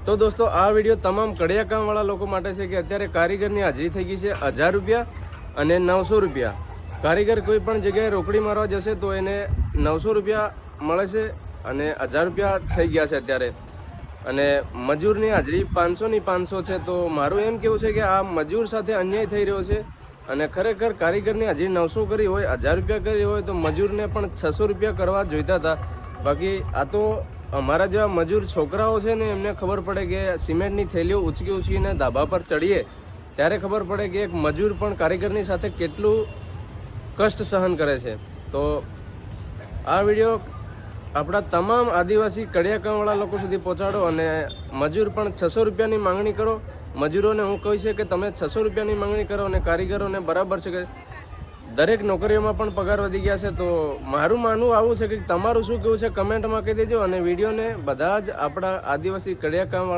તો દોસ્તો આ વિડીયો તમામ કડિયા કામવાળા લોકો માટે છે કે અત્યારે કારીગરની હાજરી થઈ ગઈ છે 1000 રૂપિયા અને 900 રૂપિયા. કારીગર કોઈ પણ જગ્યાએ રોકડી મારવા જશે તો એને 900 રૂપિયા મળે છે અને 1000 રૂપિયા થઈ ગયા છે અત્યારે. અને મજૂરની હાજરી 500 ની 500 છે. તો મારું એમ કેવું છે કે આ મજૂર સાથે અન્યાય થઈ રહ્યો છે અને ખરેખર કારીગરની હાજરી 900 કરી હોય, 1000 રૂપિયા કરી હોય તો મજૂરને પણ 600 રૂપિયા કરવા જોઈતા હતા. બાકી આ તો અમારા જેવા મજૂર છોકરાઓ છે ને એમને ખબર પડે કે સિમેન્ટની થેલીઓ ઉચકીને ધાબા પર ચડીએ ત્યારે ખબર પડે કે એક મજૂર પણ કારીગરની સાથે કેટલું કષ્ટ સહન કરે છે. તો આ વિડીયો આપણા તમામ આદિવાસી કડિયા કામવાળા લોકો સુધી પહોંચાડો અને મજૂર પણ 600 રૂપિયાની માંગણી કરો. મજૂરોને હું કહીશ કે તમે 600 રૂપિયાની માંગણી કરો અને કારીગરોને બરાબર છે કે દરેક નોકરીઓમાં પણ પગાર વધી ગયા છે. તો મારું માનવું આવું છે કે તમારું શું કહેવું છે કમેન્ટમાં કહી દેજો અને વિડીયોને બધા જ આપણા આદિવાસી કડિયા કામવાળા